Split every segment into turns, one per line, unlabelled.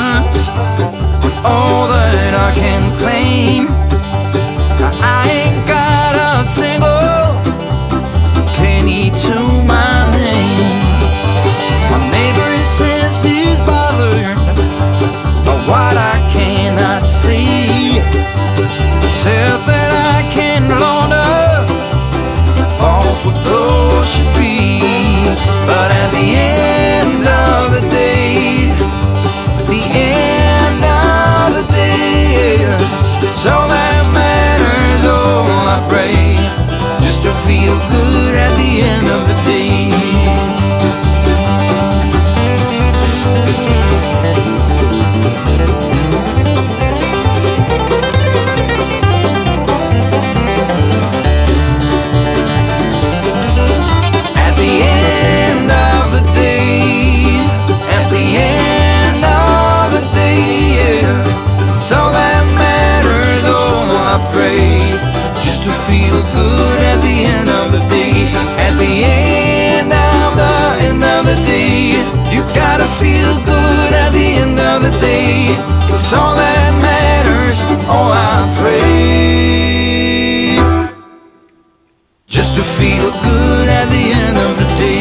once, when all that I can claim, I ain't got a single penny to my name. My neighbor says he's bothered by what I cannot see. Says that I can launder off what those should be. But at the end of the day, the end of the day, it's all that matters. Oh, I pray just to feel good at the end of the day. Just to feel good at the end of the day. At the end of the day, you gotta feel good at the end of the day. It's all that matters. Oh, I pray just to feel good at the end of the day.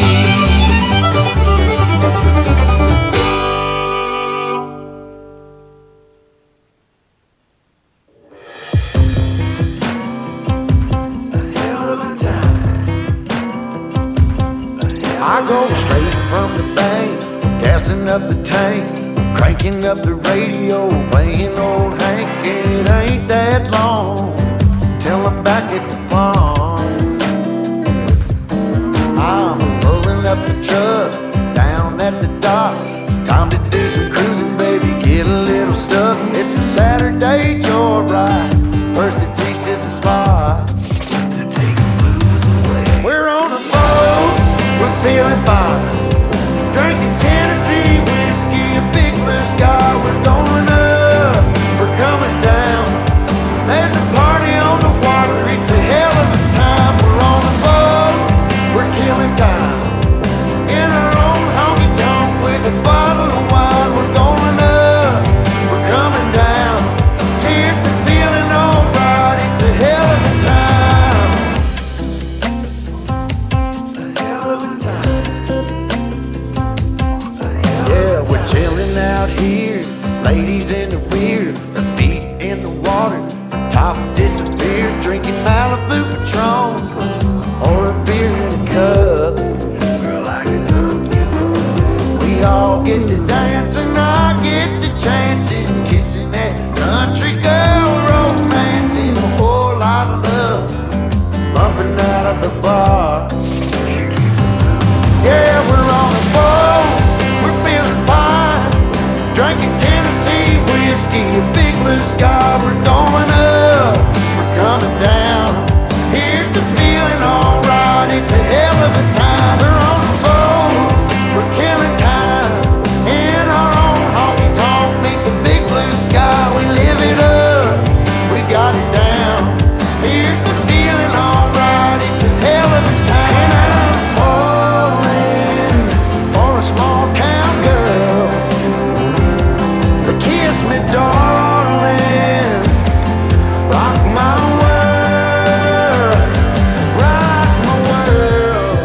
I go straight from the bank, gassing up the tank, cranking up the radio, playing old Hank. It ain't that long till I'm back at the farm. I'm pulling up the truck down at the dock. It's time to do some cruising, baby, get a little stuck. It's a Saturday joyride, Percy Feast is the spot to take the blues away. We're on a boat, we're feeling fine, drinking Tennessee whiskey, a big blue sky. We're going up, we're coming down. There's a party on the water, it's a hell of a time. We're on a boat, we're killing time, in our own honky tonk with a bottle of wine. We're going up, we're coming down. Cheers to feeling alright, it's a hell of a time. A hell of a time. Yeah, we're chilling out here, ladies in the rear, our feet in the water, top disappears, drinking Malibu Patron or a beer in a cup. Girl, I can hook you up. We all get to dance and I get to chancing, kissing that country girl, romancing, a whole lot of love bumping out of the bar. Yeah, we're on a boat, we're feeling fine, drinking Tennessee whiskey, a big blue sky. We're going up, we're coming down. Here's the feeling alright, it's a hell of a time. We're on a boat, we're killing time, in our own honky tonk, meet the big blue sky. We live it up, we got it down. Here's the feeling alright, it's a hell of a time. And I'm falling for a small town girl, so kiss me, darling, rock my world, rock my world.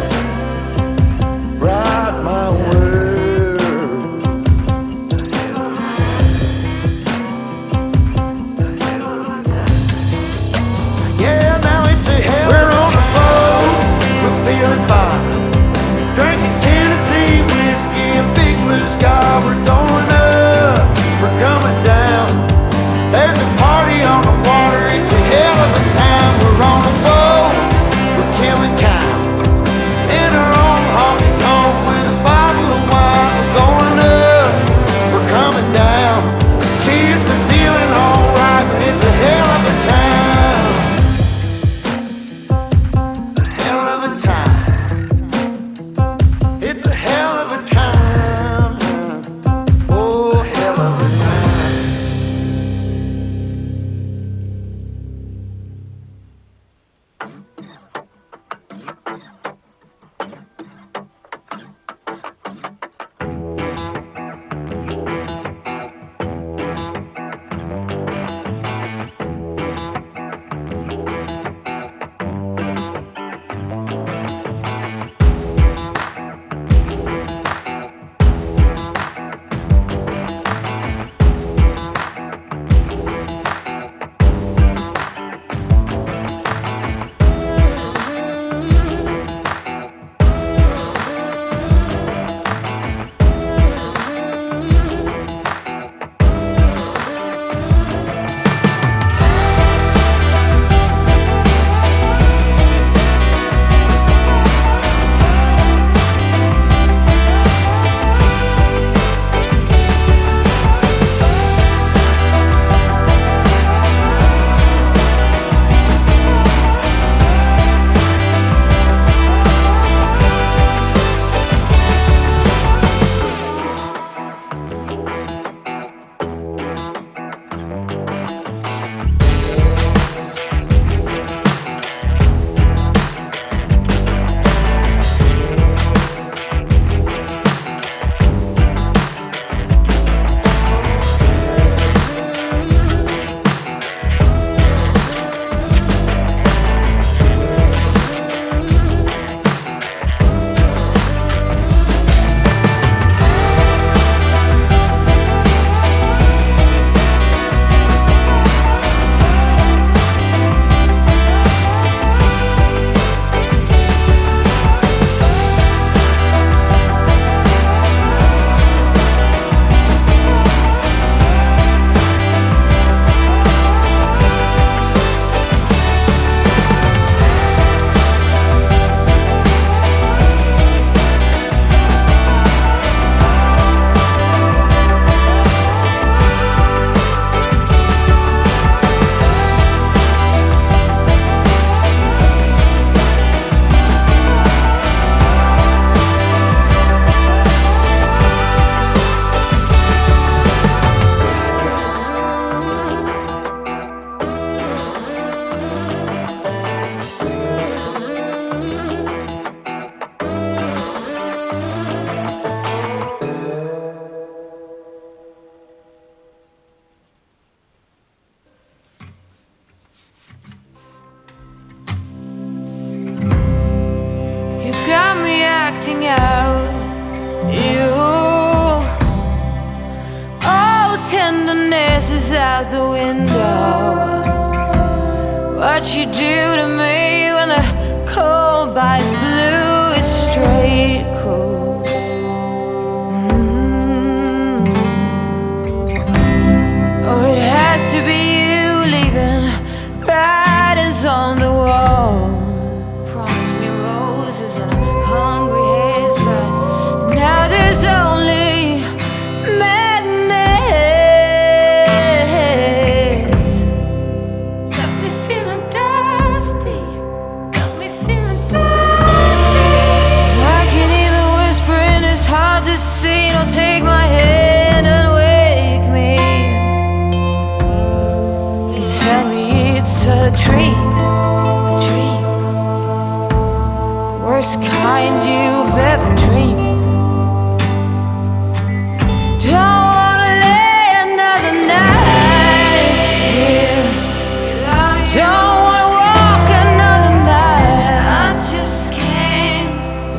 acting out. You, all tenderness is out the window. What you do to me when the cold bites blue is straight cool. Oh, it has to be you leaving writings on the wall. Promise me roses and a hungry haze, but now there's only madness. Got me feeling dusty. Got me feeling dusty. I can't even whisper and it's hard to see. Don't take my hand and wake me. Tell me it's a dream, a dream, the worst kind you've ever dreamed. Don't wanna lay another night here. Don't wanna walk another mile. I just can't.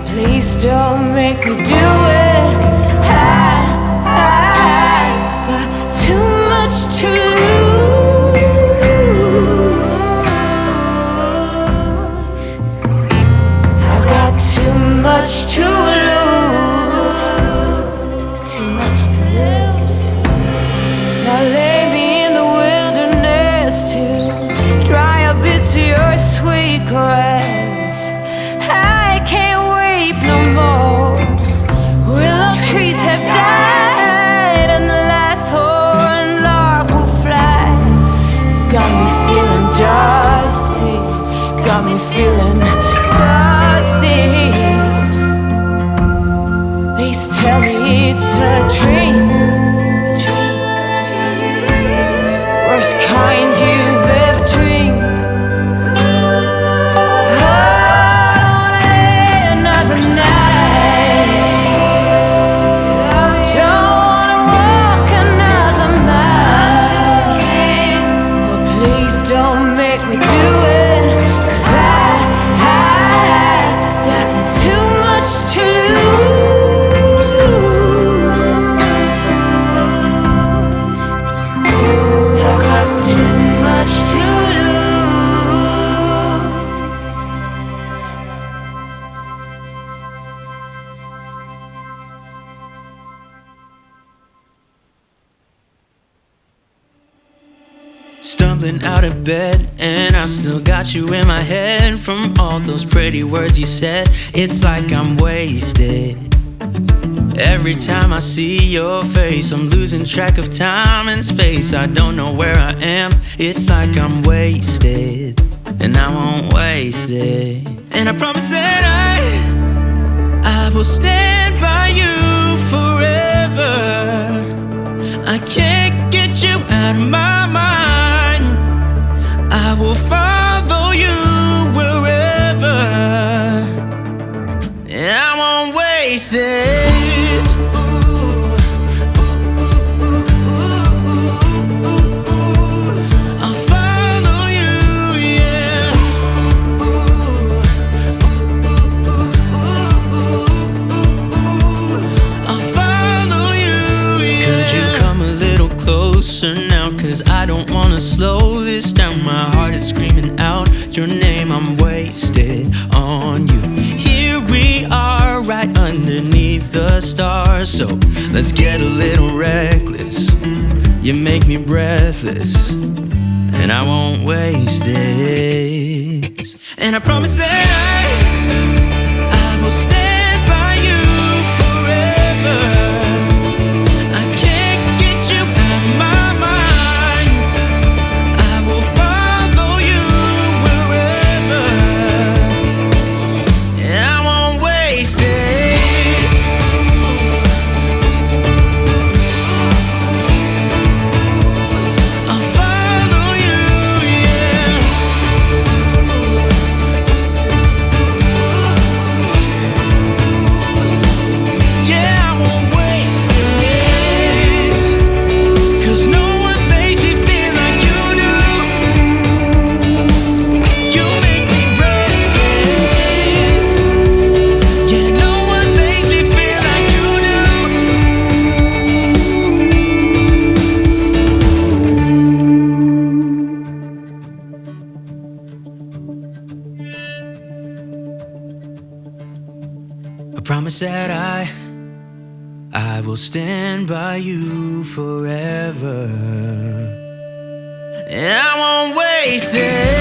Please don't make me do it. I got too much to lose. I've got too much to lose. Too much to lose. Now lay me in the wilderness to dry up bits of your sweet caress. I can't weep no more. Willow trees have died and the last horn lark will fly. Got me feeling dusty. Got me feeling dusty. Please tell me it's a dream, a dream, a dream. Worst kind you've ever dreamed. I don't wanna lay another night. Don't wanna walk another mile. I just can't. But please don't make me do it. 'Cause I got too much to lose. I got too much to lose.
Stumbling out of bed, and I still got you in my head. From all those pretty words you said, it's like I'm wasted. Every time I see your face, I'm losing track of time and space. I don't know where I am, it's like I'm wasted. And I won't waste it. And I promise that I will stand by you forever. I can't get you out of my mind. I will follow you wherever. And I won't waste this. I'll follow you, yeah. I'll follow you, yeah. Could you come a little closer now? 'Cause I don't wanna slow this down. My heart is screaming out your name. I'm wasted on you. Here we are right underneath the stars. So let's get a little reckless. You make me breathless. And I won't waste this. And I promise that I will stand by you forever. I can't get you out of my mind. I will follow you wherever. And I won't waste this. I'll follow you, yeah. promise that I will stand by you forever. And I won't waste it.